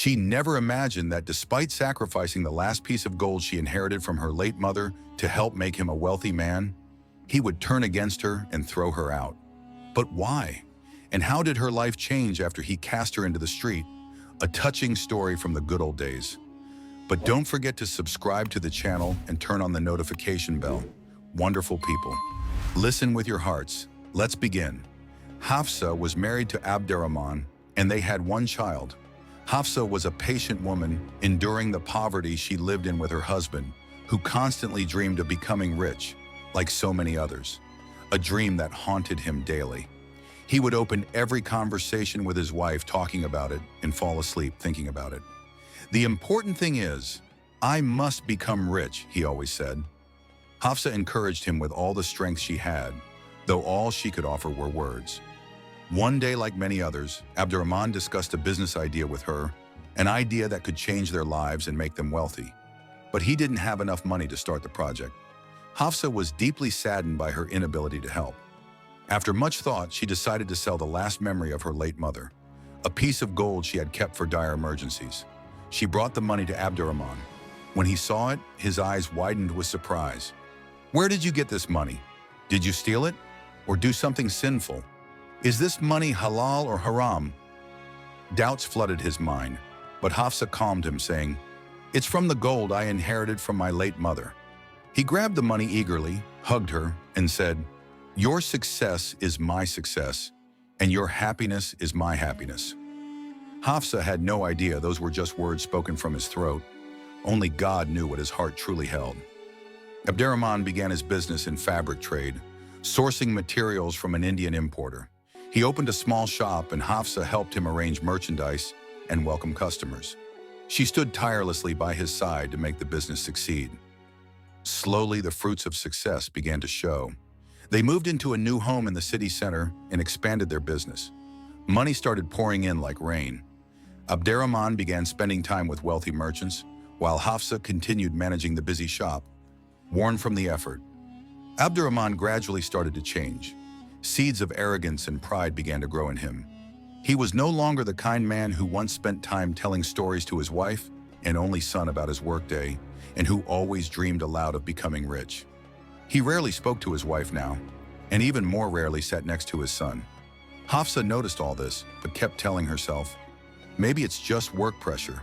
She never imagined that despite sacrificing the last piece of gold she inherited from her late mother to help make him a wealthy man, he would turn against her and throw her out. But why? And how did her life change after he cast her into the street? A touching story from the good old days. But don't forget to subscribe to the channel and turn on the notification bell. Wonderful people. Listen with your hearts. Let's begin. Hafsa was married to Abderrahman, and they had one child. Hafsa was a patient woman, enduring the poverty she lived in with her husband, who constantly dreamed of becoming rich, like so many others. A dream that haunted him daily. He would open every conversation with his wife talking about it and fall asleep thinking about it. The important thing is, I must become rich, he always said. Hafsa encouraged him with all the strength she had, though all she could offer were words. One day, like many others, Abderrahman discussed a business idea with her, an idea that could change their lives and make them wealthy. But he didn't have enough money to start the project. Hafsa was deeply saddened by her inability to help. After much thought, she decided to sell the last memory of her late mother, a piece of gold she had kept for dire emergencies. She brought the money to Abderrahman. When he saw it, his eyes widened with surprise. "Where did you get this money? Did you steal it? Or do something sinful? Is this money halal or haram?" Doubts flooded his mind, but Hafsa calmed him, saying, "It's from the gold I inherited from my late mother." He grabbed the money eagerly, hugged her, and said, "Your success is my success, and your happiness is my happiness." Hafsa had no idea those were just words spoken from his throat. Only God knew what his heart truly held. Abderrahman began his business in fabric trade, sourcing materials from an Indian importer. He opened a small shop, and Hafsa helped him arrange merchandise and welcome customers. She stood tirelessly by his side to make the business succeed. Slowly, the fruits of success began to show. They moved into a new home in the city center and expanded their business. Money started pouring in like rain. Abderrahman began spending time with wealthy merchants, while Hafsa continued managing the busy shop. Worn from the effort, Abderrahman gradually started to change. Seeds of arrogance and pride began to grow in him. He was no longer the kind man who once spent time telling stories to his wife and only son about his workday, and who always dreamed aloud of becoming rich. He rarely spoke to his wife now, and even more rarely sat next to his son. Hafsa noticed all this, but kept telling herself, maybe it's just work pressure.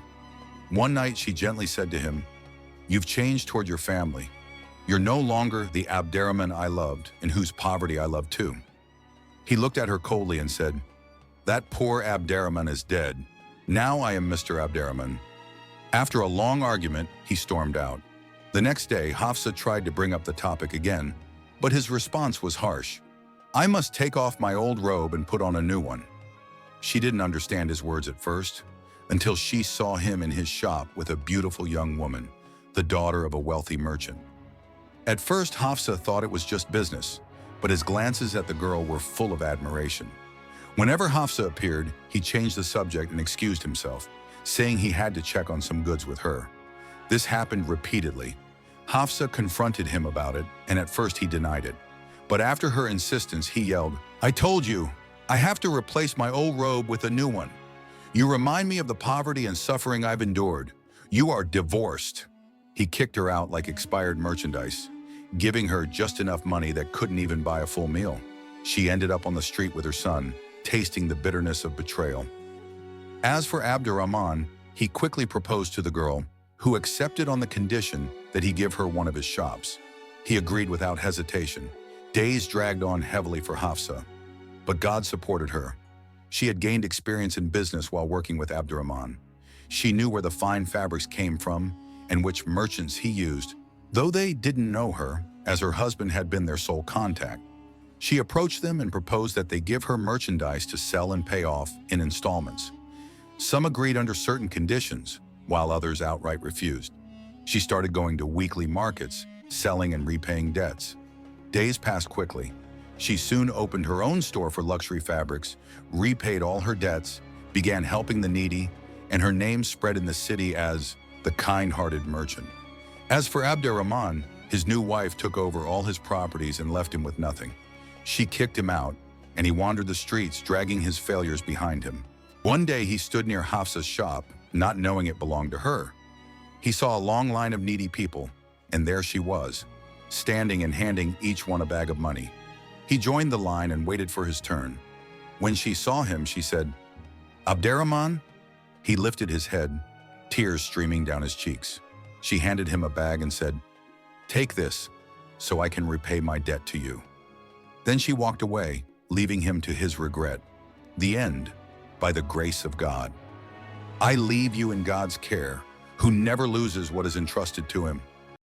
One night she gently said to him, "You've changed toward your family. You're no longer the Abderrahman I loved, and whose poverty I loved too." He looked at her coldly and said, "That poor Abderrahman is dead. Now I am Mr. Abderrahman." After a long argument, he stormed out. The next day, Hafsa tried to bring up the topic again, but his response was harsh. "I must take off my old robe and put on a new one." She didn't understand his words at first, until she saw him in his shop with a beautiful young woman, the daughter of a wealthy merchant. At first, Hafsa thought it was just business, but his glances at the girl were full of admiration. Whenever Hafsa appeared, he changed the subject and excused himself, saying he had to check on some goods with her. This happened repeatedly. Hafsa confronted him about it, and at first he denied it. But after her insistence, he yelled, "I told you, I have to replace my old robe with a new one. You remind me of the poverty and suffering I've endured. You are divorced." He kicked her out like expired merchandise, giving her just enough money that couldn't even buy a full meal. She ended up on the street with her son, tasting the bitterness of betrayal. As for Abderrahman, he quickly proposed to the girl, who accepted on the condition that he give her one of his shops. He agreed without hesitation. Days dragged on heavily for Hafsa, but God supported her. She had gained experience in business while working with Abderrahman. She knew where the fine fabrics came from and which merchants he used, though they didn't know her, as her husband had been their sole contact. She approached them and proposed that they give her merchandise to sell and pay off in installments. Some agreed under certain conditions, while others outright refused. She started going to weekly markets, selling and repaying debts. Days passed quickly. She soon opened her own store for luxury fabrics, repaid all her debts, began helping the needy, and her name spread in the city as the kind-hearted merchant. As for Abderrahman, his new wife took over all his properties and left him with nothing. She kicked him out, and he wandered the streets, dragging his failures behind him. One day he stood near Hafsa's shop, not knowing it belonged to her. He saw a long line of needy people, and there she was, standing and handing each one a bag of money. He joined the line and waited for his turn. When she saw him, she said, "Abderrahman?" He lifted his head, tears streaming down his cheeks. She handed him a bag and said, "Take this, so I can repay my debt to you." Then she walked away, leaving him to his regret. The end, by the grace of God. I leave you in God's care, who never loses what is entrusted to him.